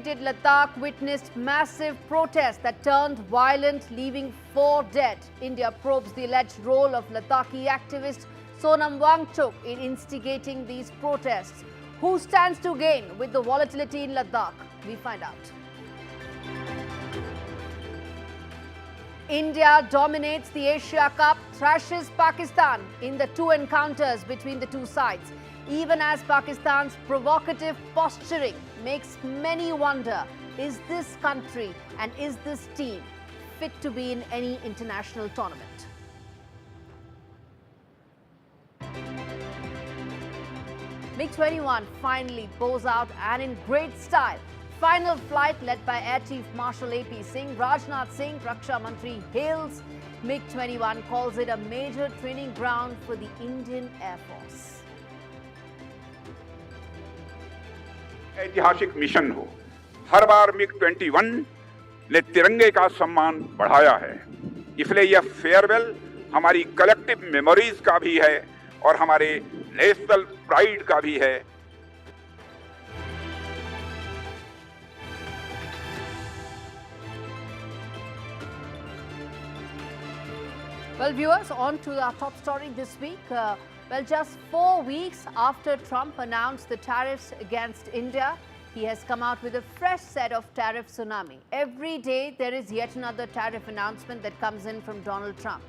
Ladakh witnessed massive protests that turned violent, leaving 4 dead. India probes the alleged role of Ladakhi activist Sonam Wangchuk in instigating these protests. Who stands to gain with the volatility in Ladakh? We find out. India dominates the Asia Cup, thrashes Pakistan in the 2 encounters between the two sides. Even as Pakistan's provocative posturing makes many wonder, is this country and is this team fit to be in any international tournament? MiG-21 finally bows out and in great style. Final flight led by Air Chief Marshal AP Singh. Rajnath Singh, Raksha Mantri, hails MiG-21, calls it a major training ground for the Indian Air Force. ऐतिहासिक mission हो, हर बार मिग-21 ने तिरंगे का सम्मान बढ़ाया है, इसलिए यह फेयरवेल हमारी कलेक्टिव मेमोरीज का भी है और हमारे नेशनल प्राइड का भी है. Well, viewers, on to our top story this week. Well, just 4 weeks after Trump announced the tariffs against India, he has come out with a fresh set of tariff tsunami. Every day, there is yet another tariff announcement that comes in from Donald Trump.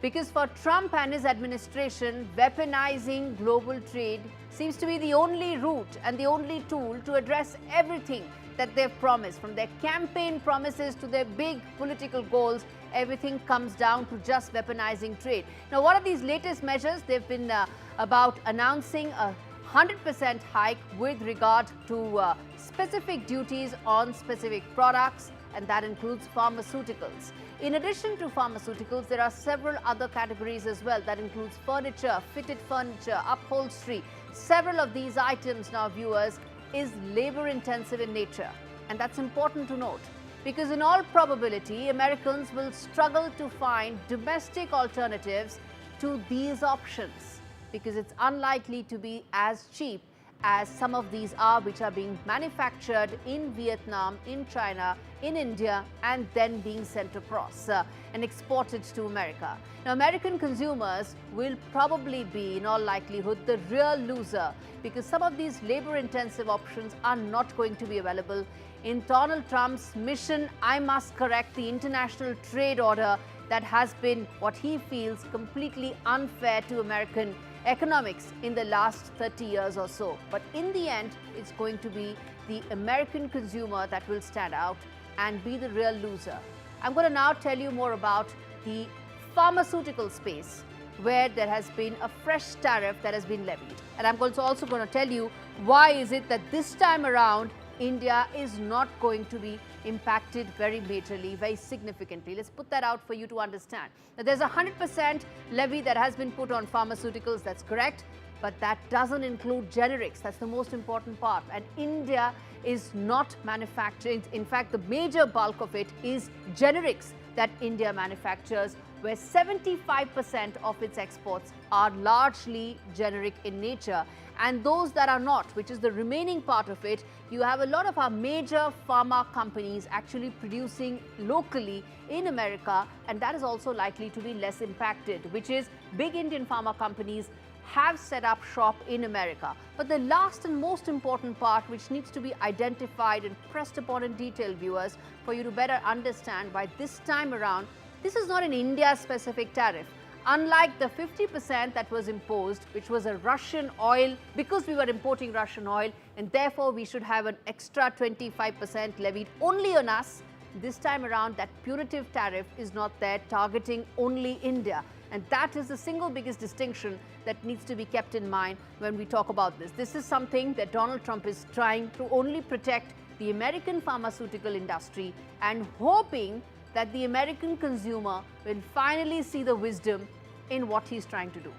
Because for Trump and his administration, weaponizing global trade seems to be the only route and the only tool to address everything that they've promised. From their campaign promises to their big political goals, everything comes down to just weaponizing trade. Now, what are these latest measures? They've been about announcing a 100% hike with regard to specific duties on specific products, and that includes pharmaceuticals. In addition to pharmaceuticals, there are several other categories as well. That includes furniture, fitted furniture, upholstery. Several of these items now, viewers, is labor intensive in nature, and that's important to note because in all probability Americans will struggle to find domestic alternatives to these options because it's unlikely to be as cheap as some of these are, which are being manufactured in Vietnam, in China, in India, and then being sent across and exported to America. Now, American consumers will probably be, in all likelihood, the real loser because some of these labor-intensive options are not going to be available. In Donald Trump's mission, I must correct the international trade order that has been what he feels completely unfair to American economics in the last 30 years or so. But in the end, it's going to be the American consumer that will stand out and be the real loser. I'm going to now tell you more about the pharmaceutical space where there has been a fresh tariff that has been levied. And I'm also going to tell you why is it that this time around India is not going to be impacted very majorly, very significantly. Let's put that out for you to understand. Now, there's a 100% levy that has been put on pharmaceuticals, that's correct, but that doesn't include generics. That's the most important part. And India is not manufacturing. In fact, the major bulk of it is generics that India manufactures, where 75% of its exports are largely generic in nature. And those that are not, which is the remaining part of it, you have a lot of our major pharma companies actually producing locally in America, and that is also likely to be less impacted, which is big Indian pharma companies have set up shop in America. But the last and most important part, which needs to be identified and pressed upon in detail, viewers, for you to better understand why this time around, this is not an India-specific tariff. Unlike the 50% that was imposed, which was a Russian oil, because we were importing Russian oil, and therefore we should have an extra 25% levied only on us, this time around that punitive tariff is not there, targeting only India. And that is the single biggest distinction that needs to be kept in mind when we talk about this. This is something that Donald Trump is trying to only protect the American pharmaceutical industry and hoping that the American consumer will finally see the wisdom in what he's trying to do.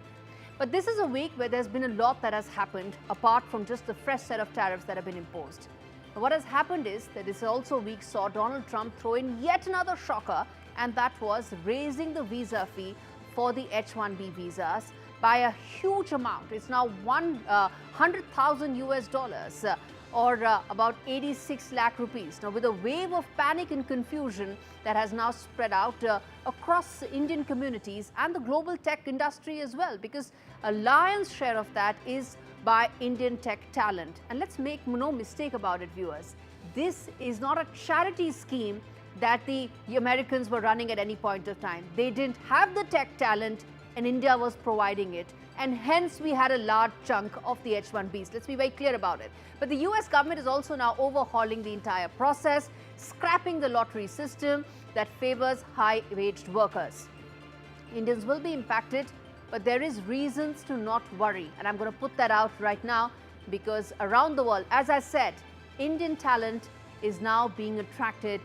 But this is a week where there's been a lot that has happened apart from just the fresh set of tariffs that have been imposed. Now, what has happened is that this also week saw Donald Trump throw in yet another shocker, and that was raising the visa fee for the H-1B visas by a huge amount. It's now $100,000 US or about 86 lakh rupees. Now, with a wave of panic and confusion that has now spread out across Indian communities and the global tech industry as well, because a lion's share of that is by Indian tech talent. And let's make no mistake about it, viewers. This is not a charity scheme that the Americans were running at any point of time. They didn't have the tech talent and India was providing it. And hence we had a large chunk of the H-1Bs. Let's be very clear about it. But the US government is also now overhauling the entire process, scrapping the lottery system that favors high-waged workers. Indians will be impacted, but there is reasons to not worry. And I'm going to put that out right now because around the world, as I said, Indian talent is now being attracted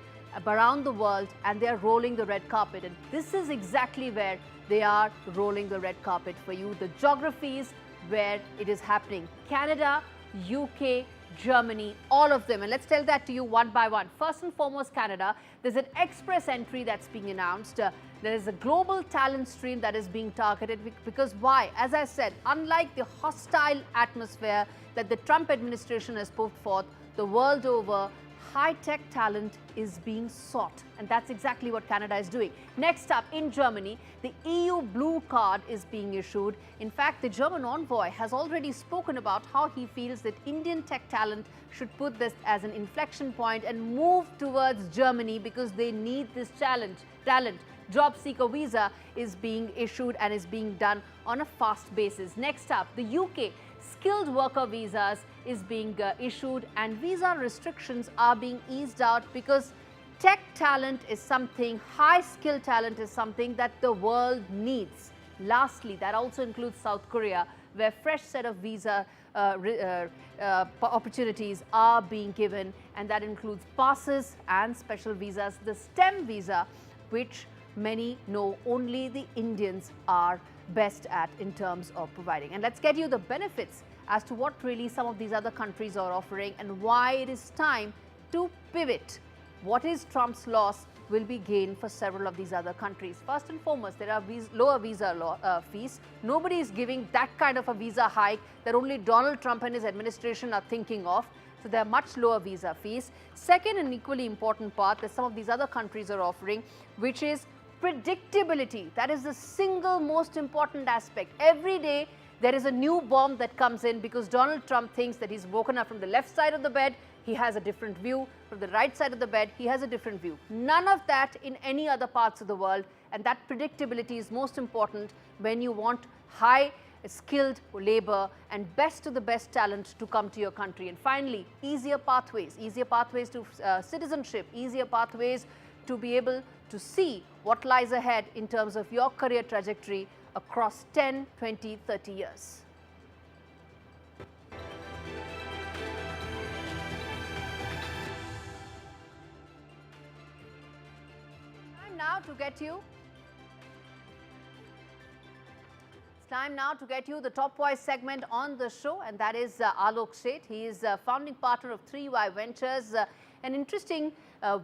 around the world and they are rolling the red carpet. And this is exactly where they are rolling the red carpet for you. The geographies where it is happening. Canada, UK, Germany, all of them. And let's tell that to you one by one. First and foremost, Canada, there's an express entry that's being announced. There is a global talent stream that is being targeted because why? As I said, unlike the hostile atmosphere that the Trump administration has put forth, the world over, high-tech talent is being sought, and that's exactly what Canada is doing. Next up, in Germany, the EU Blue Card is being issued. In fact, the German envoy has already spoken about how he feels that Indian tech talent should put this as an inflection point and move towards Germany because they need this talent. Job seeker visa is being issued and is being done on a fast basis. Next up, the UK skilled worker visas is being issued and visa restrictions are being eased out because tech talent is something, high skill talent is something that the world needs. Lastly, that also includes South Korea, where fresh set of visa opportunities are being given, and that includes passes and special visas. The STEM visa, which many know only the Indians are best at in terms of providing. And let's get you the benefits as to what really some of these other countries are offering and why it is time to pivot. What is Trump's loss will be gained for several of these other countries. First and foremost, there are lower visa fees. Nobody is giving that kind of a visa hike that only Donald Trump and his administration are thinking of. So there are much lower visa fees. Second and equally important part that some of these other countries are offering, which is predictability. That is the single most important aspect. Every day there is a new bomb that comes in because Donald Trump thinks that he's woken up from the left side of the bed, he has a different view. From the right side of the bed, he has a different view. None of that in any other parts of the world, and that predictability is most important when you want high skilled labor and best of the best talent to come to your country. And finally, easier pathways to citizenship, easier pathways to be able to see what lies ahead in terms of your career trajectory across 10, 20, 30 years. It's time now to get you the top voice segment on the show, and that is Alok Seth. He is founding partner of 3Y Ventures, an interesting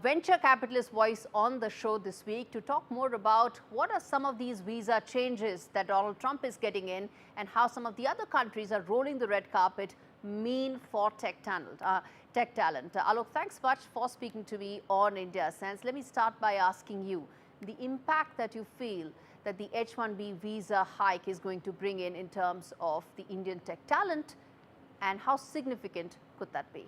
venture capitalist voice on the show this week to talk more about what are some of these visa changes that Donald Trump is getting in and how some of the other countries are rolling the red carpet mean for tech talent. Alok, thanks much for speaking to me on India Sense. Let me start by asking you the impact that you feel that the H-1B visa hike is going to bring in terms of the Indian tech talent, and how significant could that be?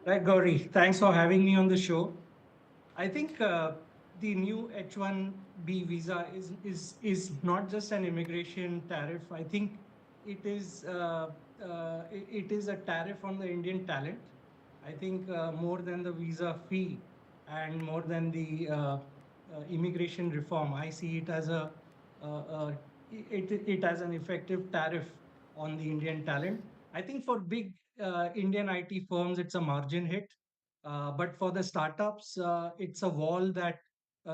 Right, Gaurie, thanks for having me on the show. I think the new H-1B visa is not just an immigration tariff. I think it is a tariff on the Indian talent. I think more than the visa fee and more than the immigration reform, I see it as it as an effective tariff on the Indian talent. I think for big Indian IT firms, it's a margin hit. But for the startups, it's a wall that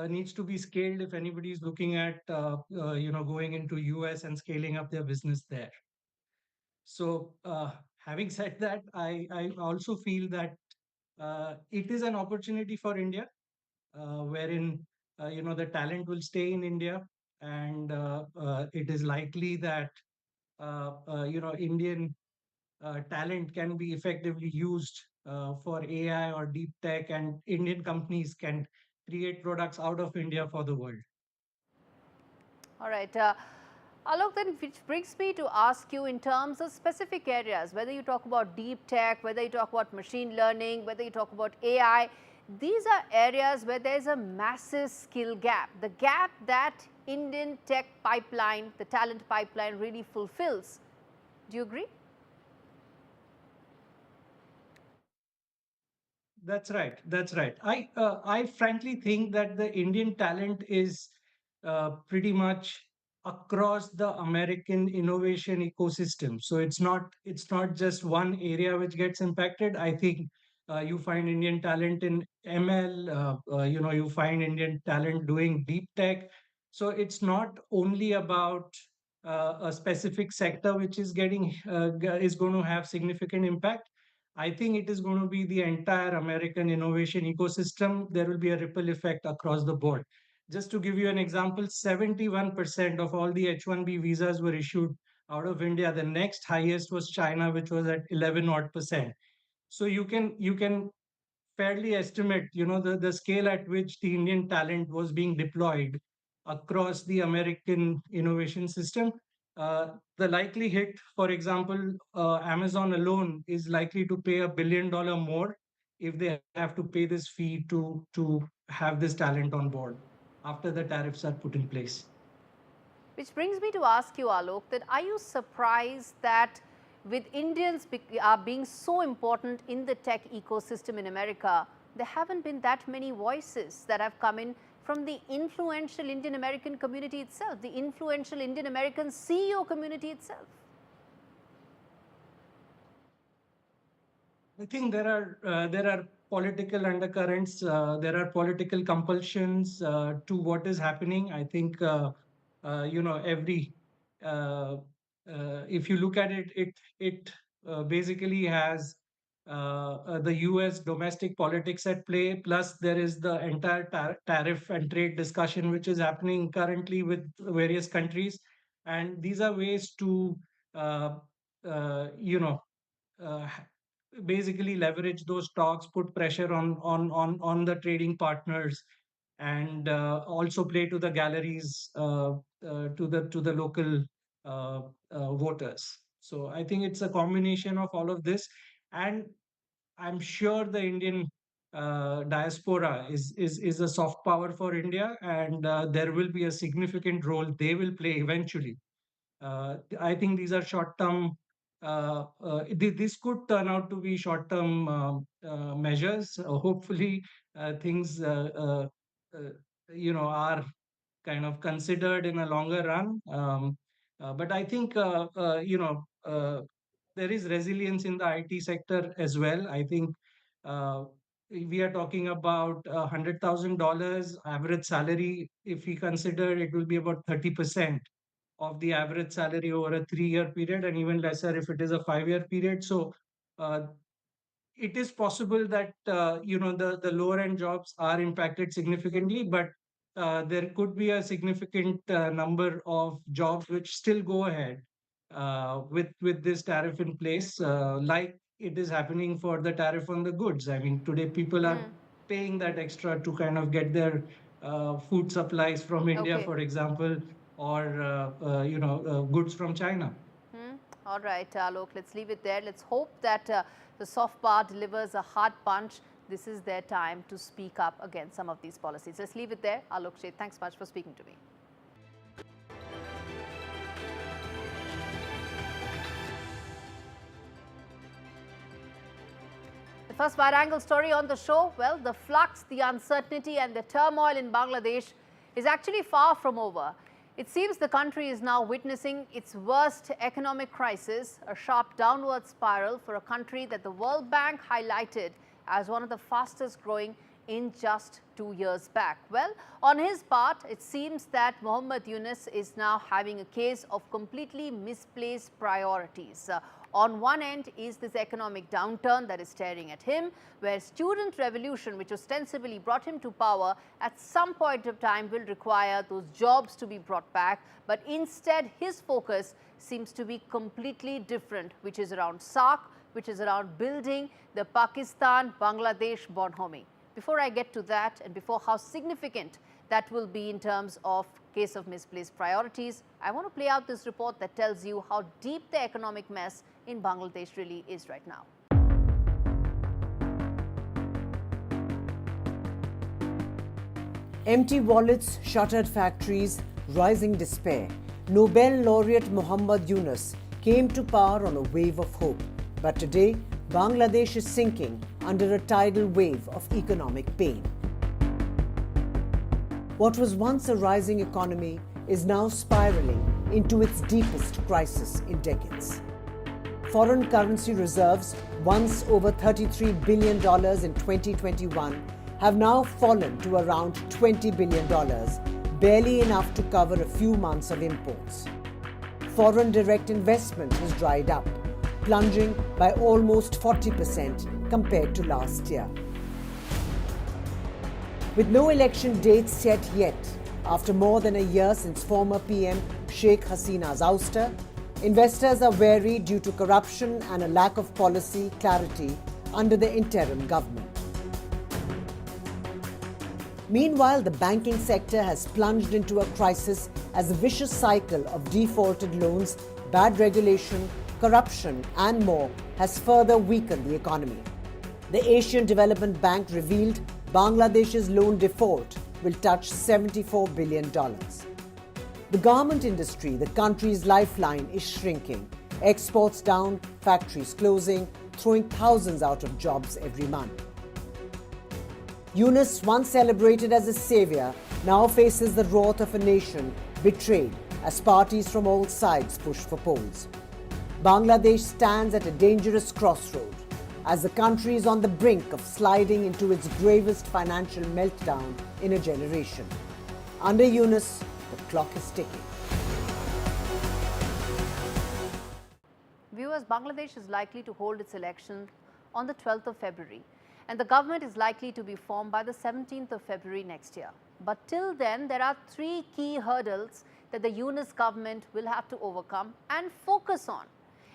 needs to be scaled if anybody is looking at going into US and scaling up their business there. So having said that, I also feel that it is an opportunity for India, wherein the talent will stay in India, and it is likely that Indian talent can be effectively used for AI or deep tech, and Indian companies can create products out of India for the world. All right. Alok, then, which brings me to ask you in terms of specific areas, whether you talk about deep tech, whether you talk about machine learning, whether you talk about AI, these are areas where there's a massive skill gap, the gap that Indian tech pipeline, the talent pipeline really fulfills. Do you agree? That's right. That's right. I frankly think that the Indian talent is pretty much across the American innovation ecosystem. So it's not just one area which gets impacted. I think you find Indian talent in ML. You find Indian talent doing deep tech. So it's not only about a specific sector which is is going to have significant impact. I think it is going to be the entire American innovation ecosystem. There will be a ripple effect across the board. Just to give you an example, 71% of all the H-1B visas were issued out of India. The next highest was China, which was at 11 odd percent. So you can fairly estimate, the scale at which the Indian talent was being deployed across the American innovation system. The likely hit, for example, Amazon alone is likely to pay $1 billion more if they have to pay this fee to have this talent on board after the tariffs are put in place. Which brings me to ask you, Alok, that are you surprised that with Indians being so important in the tech ecosystem in America, there haven't been that many voices that have come in from the influential Indian American community itself, the influential Indian American CEO community itself? I think there are political undercurrents. There are political compulsions to what is happening. I think every uh, if you look at it, it basically has the U.S. domestic politics at play. Plus, there is the entire tariff and trade discussion which is happening currently with various countries, and these are ways to uh, uh, basically leverage those talks, put pressure on the trading partners, and also play to the galleries, to the local voters. So I think it's a combination of all of this, and I'm sure the Indian diaspora is a soft power for India, and there will be a significant role they will play eventually. I think these are short-term. This could turn out to be short-term measures. Hopefully, things uh, are kind of considered in a longer run. But I think there is resilience in the IT sector as well. I think uh, we are talking about $100,000 average salary. If we consider, it will be about 30% of the average salary over a 3-year period, and even lesser if it is a 5-year period. So uh, it is possible that the lower end jobs are impacted significantly, but there could be a significant number of jobs which still go ahead with this tariff in place, like it is happening for the tariff on the goods. I mean, today people are paying that extra to kind of get their food supplies from India, Okay. for example, or goods from China. All right, Alok, let's leave it there. Let's hope that the soft power delivers a hard punch. This is their time to speak up against some of these policies. Let's leave it there. Alok Sheth, thanks much for speaking to me. The first wide-angle story on the show, well, the flux, the uncertainty and the turmoil in Bangladesh is actually far from over. It seems the country is now witnessing its worst economic crisis, a sharp downward spiral for a country that the World Bank highlighted as one of the fastest growing in just 2 years back. Well, on his part, it seems that Mohammed Yunus is now having a case of completely misplaced priorities. On one end is this economic downturn that is staring at him, where student revolution, which ostensibly brought him to power, at some point of time will require those jobs to be brought back. But instead, his focus seems to be completely different, which is around SAARC, which is around building the Pakistan-Bangladesh bonhomie. Before I get to that and before how significant that will be in terms of case of misplaced priorities, I want to play out this report that tells you how deep the economic mess in Bangladesh really is right now. Empty wallets, shuttered factories, rising despair. Nobel laureate Muhammad Yunus came to power on a wave of hope. But today, Bangladesh is sinking under a tidal wave of economic pain. What was once a rising economy is now spiraling into its deepest crisis in decades. Foreign currency reserves, once over $33 billion in 2021, have now fallen to around $20 billion, barely enough to cover a few months of imports. Foreign direct investment has dried up, plunging by almost 40% compared to last year. With no election dates set yet, after more than a year since former PM Sheikh Hasina's ouster, investors are wary due to corruption and a lack of policy clarity under the interim government. Meanwhile, the banking sector has plunged into a crisis as a vicious cycle of defaulted loans, bad regulation, corruption and more has further weakened the economy. The Asian Development Bank revealed Bangladesh's loan default will touch $74 billion. The garment industry, the country's lifeline, is shrinking. Exports down, factories closing, throwing thousands out of jobs every month. Yunus, once celebrated as a savior, now faces the wrath of a nation betrayed as parties from all sides push for polls. Bangladesh stands at a dangerous crossroad as the country is on the brink of sliding into its gravest financial meltdown in a generation. Under Yunus, the clock is ticking. Viewers, Bangladesh is likely to hold its election on the 12th of February, and the government is likely to be formed by the 17th of February next year. But till then, there are three key hurdles that the Yunus government will have to overcome and focus on.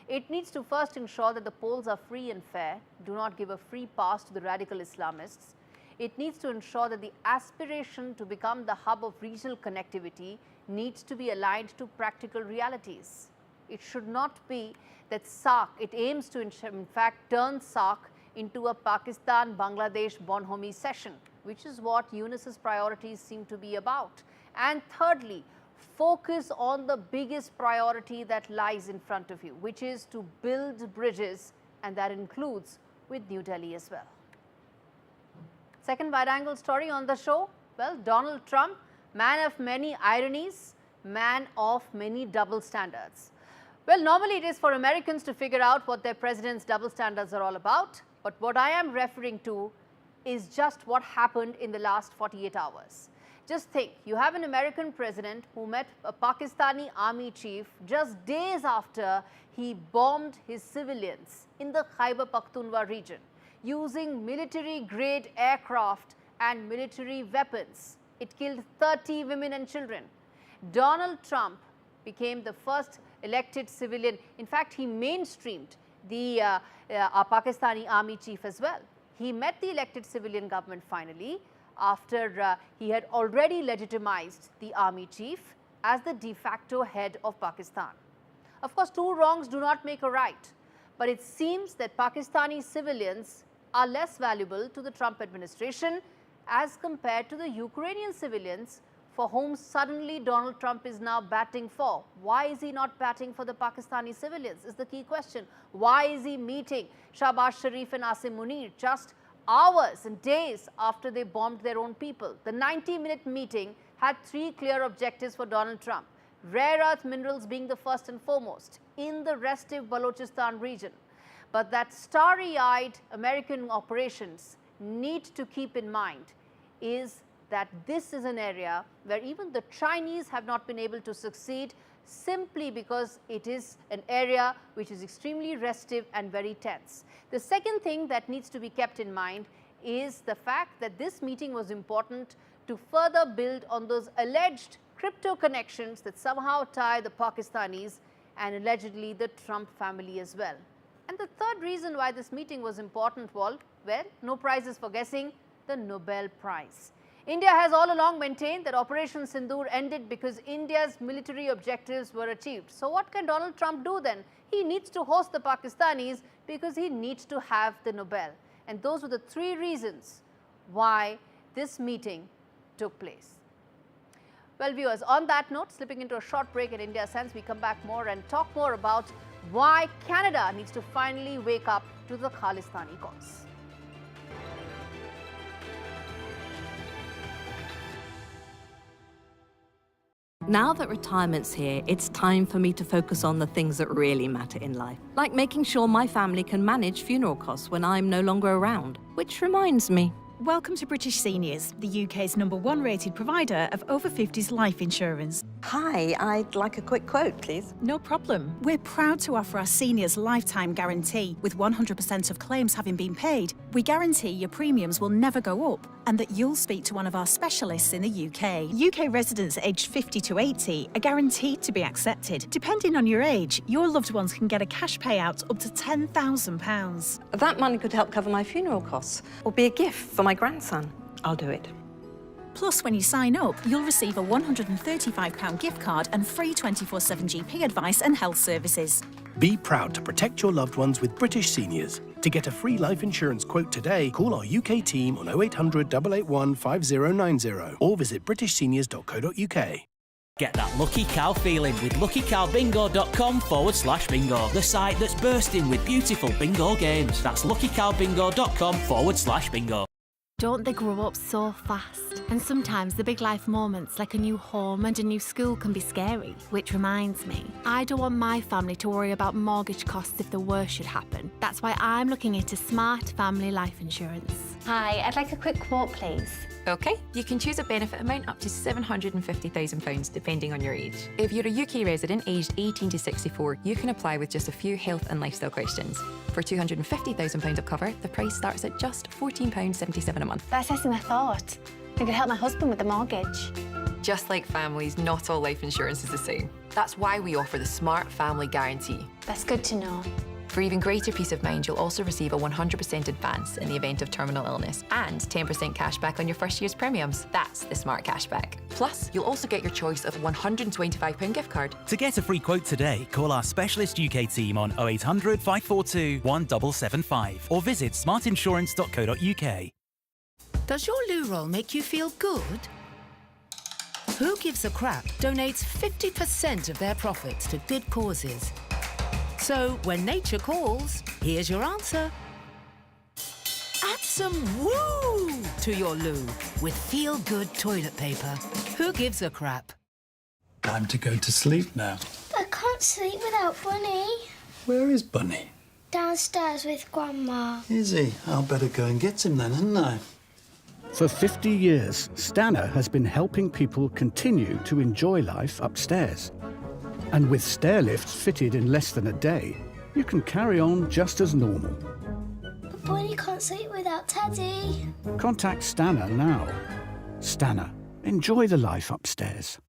It needs to first ensure that the polls are free and fair, do not give a free pass to the radical Islamists. It needs to ensure that the aspiration to become the hub of regional connectivity needs to be aligned to practical realities. It should not be that SAARC, it aims to in fact turn SAARC into a Pakistan-Bangladesh bonhomie session, which is what Yunus's priorities seem to be about. And thirdly, focus on the biggest priority that lies in front of you, which is to build bridges, and that includes with New Delhi as well. Second wide-angle story on the show, well, Donald Trump, man of many ironies, man of many double standards. Well, normally it is for Americans to figure out what their president's double standards are all about, but what I am referring to is just what happened in the last 48 hours. Just think, you have an American president who met a Pakistani army chief just days after he bombed his civilians in the Khyber Pakhtunkhwa region using military-grade aircraft and military weapons. It killed 30 women and children. Donald Trump became the first elected civilian. In fact, he mainstreamed the Pakistani army chief as well. He met the elected civilian government finally after he had already legitimized the army chief as the de facto head of Pakistan. Of course, two wrongs do not make a right, but it seems that Pakistani civilians are less valuable to the Trump administration as compared to the Ukrainian civilians for whom suddenly Donald Trump is now batting for. Why is he not batting for the Pakistani civilians is the key question. Why is he meeting Shehbaz, Sharif and Asim Munir just hours and days after they bombed their own people? The 90-minute meeting had three clear objectives for Donald Trump. Rare earth minerals being the first and foremost in the restive Balochistan region. But that starry-eyed American operations need to keep in mind is that this is an area where even the Chinese have not been able to succeed simply because it is an area which is extremely restive and very tense. The second thing that needs to be kept in mind is the fact that this meeting was important to further build on those alleged crypto connections that somehow tie the Pakistanis and allegedly the Trump family as well. And the third reason why this meeting was important was, well, no prizes for guessing, the Nobel Prize. India has all along maintained that Operation Sindoor ended because India's military objectives were achieved. So what can Donald Trump do then? He needs to host the Pakistanis because he needs to have the Nobel. And those were the three reasons why this meeting took place. Well, viewers, on that note, slipping into a short break in India Sense, we come back more and talk more about why Canada needs to finally wake up to the Khalistani cause. Now that retirement's here, it's time for me to focus on the things that really matter in life, like making sure my family can manage funeral costs when I'm no longer around. Which reminds me, Welcome to British Seniors, the UK's #1 rated provider of over 50s life insurance. hi, I'd like a quick quote, please. No problem. We're proud to offer our seniors lifetime guarantee. With 100% of claims having been paid, we guarantee your premiums will never go up and that you'll speak to one of our specialists in the UK. UK residents aged 50 to 80 are guaranteed to be accepted. Depending on your age, your loved ones can get a cash payout up to £10,000. That money could help cover my funeral costs or be a gift for my grandson. I'll do it. Plus, when you sign up, you'll receive a £135 gift card and free 24/7 GP advice and health services. Be proud to protect your loved ones with British Seniors. To get a free life insurance quote today, call our UK team on 0800 881 5090 or visit britishseniors.co.uk. Get that lucky cow feeling with luckycowbingo.com/bingo, the site that's bursting with beautiful bingo games. That's luckycowbingo.com/bingo. Don't they grow up so fast? And sometimes the big life moments like a new home and a new school can be scary. Which reminds me, I don't want my family to worry about mortgage costs if the worst should happen. That's why I'm looking into smart family life insurance. Hi, I'd like a quick quote, please. OK, you can choose a benefit amount up to £750,000 depending on your age. If you're a UK resident aged 18 to 64, you can apply with just a few health and lifestyle questions. For £250,000 of cover, the price starts at just £14.77 a month. That's less than I thought. It could help my husband with the mortgage. Just like families, not all life insurance is the same. That's why we offer the Smart Family Guarantee. That's good to know. For even greater peace of mind, you'll also receive a 100% advance in the event of terminal illness and 10% cash back on your first year's premiums. That's the Smart Cashback. Plus, you'll also get your choice of a £125 gift card. To get a free quote today, call our specialist UK team on 0800 542 1775 or visit smartinsurance.co.uk. Does your loo roll make you feel good? Who Gives a Crap donates 50% of their profits to good causes. So, when nature calls, here's your answer. Add some woo to your loo with feel-good toilet paper. Who gives a crap? Time to go to sleep now. I can't sleep without Bunny. Where is Bunny? Downstairs with Grandma. Is he? I'll better go and get him then, hadn't I? For 50 years, Stana has been helping people continue to enjoy life upstairs. And with stair lifts fitted in less than a day, you can carry on just as normal. But Bunny can't sleep without Teddy. Contact Stana now. Stana, enjoy the life upstairs.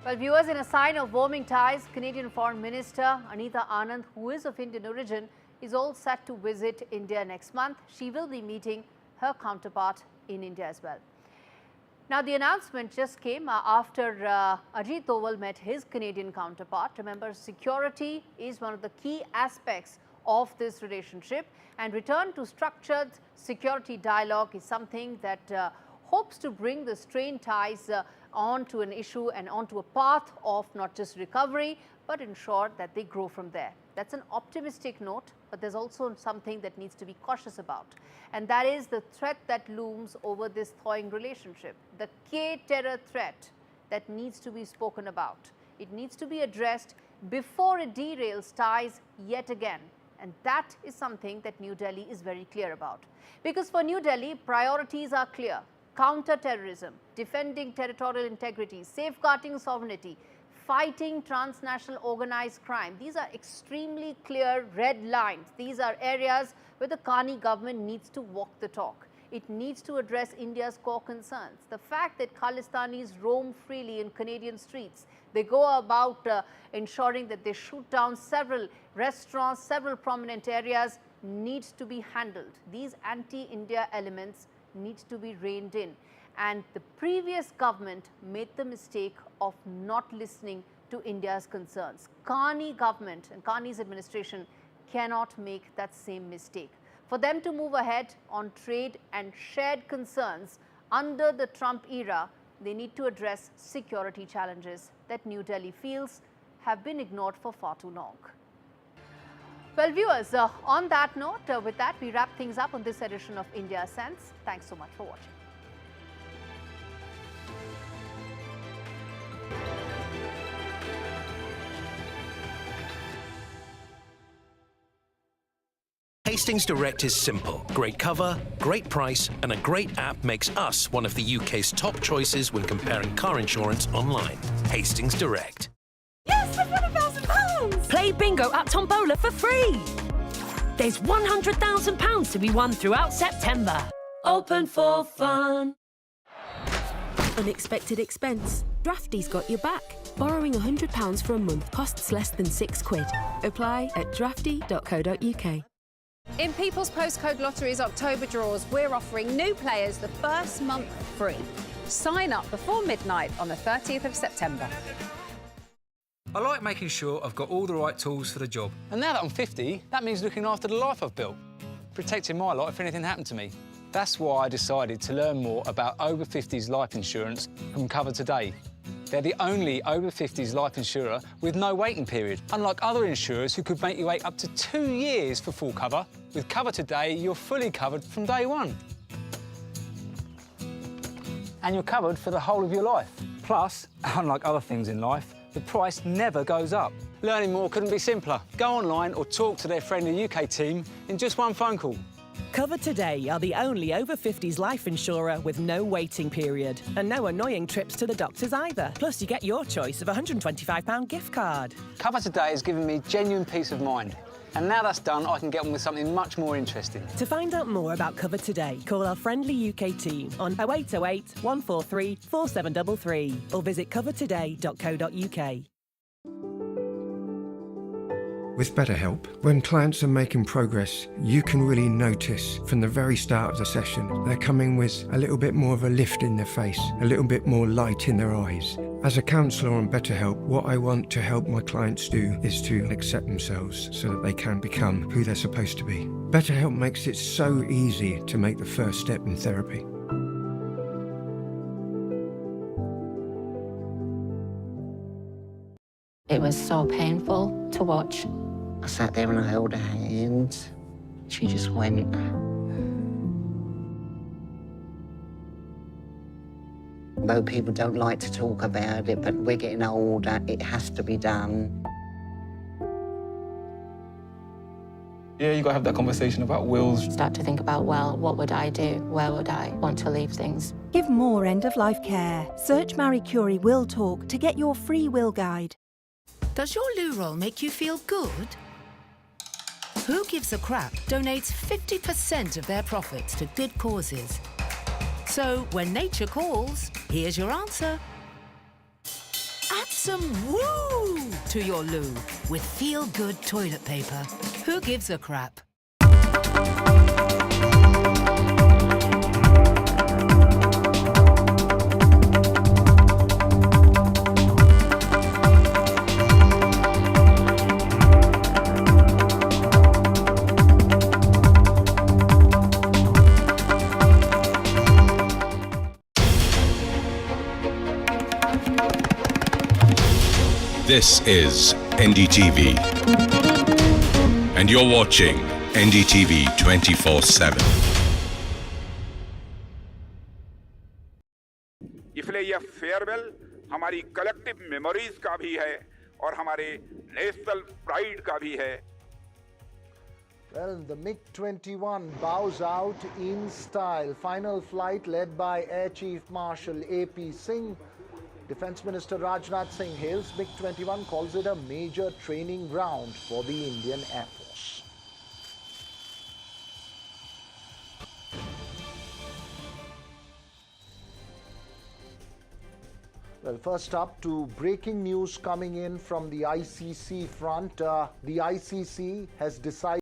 Well, viewers, in a sign of warming ties, Canadian Foreign Minister Anita Anand, who is of Indian origin, is all set to visit India next month. She will be meeting her counterpart in India as well. Now, the announcement just came after Ajit Doval met his Canadian counterpart. Remember, security is one of the key aspects of this relationship, and return to structured security dialogue is something that hopes to bring the strained ties onto an issue and onto a path of not just recovery, but ensure that they grow from there. That's an optimistic note, but there's also something that needs to be cautious about, and that is the threat that looms over this thawing relationship, the K-terror threat that needs to be spoken about. It needs to be addressed before it derails ties yet again, And that is something that New Delhi is very clear about. Because for New Delhi, priorities are clear. Counter-terrorism, defending territorial integrity, safeguarding sovereignty, fighting transnational organized crime. These are extremely clear red lines. These are areas where the Ghani government needs to walk the talk. It needs to address India's core concerns. The fact that Khalistanis roam freely in Canadian streets, they go about ensuring that they shoot down several restaurants, several prominent areas, needs to be handled. These anti-India elements need to be reined in. And the previous government made the mistake of not listening to India's concerns. Ghani government and Ghani's administration cannot make that same mistake. For them to move ahead on trade and shared concerns under the Trump era, they need to address security challenges that New Delhi feels have been ignored for far too long. Well, viewers, on that note, with that, we wrap things up on this edition of India Sense. Thanks so much for watching. Hastings Direct is simple. Great cover, great price, and a great app makes us one of the UK's top choices when comparing car insurance online. Hastings Direct. Yes, I've won £1,000! Play bingo at Tombola for free! There's £100,000 to be won throughout September. Open for fun. Unexpected expense. Drafty's got your back. Borrowing £100 for a month costs less than £6. Apply at drafty.co.uk. In People's Postcode Lottery's October draws, we're offering new players the first month free. Sign up before midnight on the 30th of September. I like making sure I've got all the right tools for the job. And now that I'm 50, that means looking after the life I've built, protecting my lot if anything happened to me. That's why I decided to learn more about over 50s life insurance from Cover Today. They're the only over 50s life insurer with no waiting period, unlike other insurers who could make you wait up to 2 years for full cover. With Cover Today, you're fully covered from day one. And you're covered for the whole of your life. Plus, unlike other things in life, the price never goes up. Learning more couldn't be simpler. Go online or talk to their friendly UK team in just one phone call. Cover Today are the only over 50s life insurer with no waiting period and no annoying trips to the doctors either. Plus, you get your choice of a £125 gift card. Cover Today has given me genuine peace of mind. And now that's done, I can get on with something much more interesting. To find out more about Cover Today, call our friendly UK team on 0808 143 4733 or visit covertoday.co.uk. With BetterHelp, when clients are making progress, you can really notice from the very start of the session they're coming with a little bit more of a lift in their face, a little bit more light in their eyes. As a counsellor on BetterHelp, what I want to help my clients do is to accept themselves so that they can become who they're supposed to be. BetterHelp makes it so easy to make the first step in therapy. It was so painful to watch. I sat there and I held her hand. She just went. Though people don't like to talk about it, but we're getting older, it has to be done. Yeah, you gotta have that conversation about wills. Start to think about, well, what would I do? Where would I want to leave things? Give more end-of-life care. Search Marie Curie Will Talk to get your free will guide. Does your loo roll make you feel good? Who Gives a Crap donates 50% of their profits to good causes. So when nature calls, here's your answer. Add some woo to your loo with feel-good toilet paper. Who Gives a Crap? This is NDTV, and you're watching NDTV 24/7. इसलिए यह farewell हमारी collective memories का भी है और हमारे national pride का भी है Well, the MiG-21 bows out in style. Final flight led by Air Chief Marshal AP Singh. Defence Minister Rajnath Singh hails MiG-21, calls it a major training ground for the Indian Air Force. Well, first up to breaking news coming in from the ICC front. The ICC has decided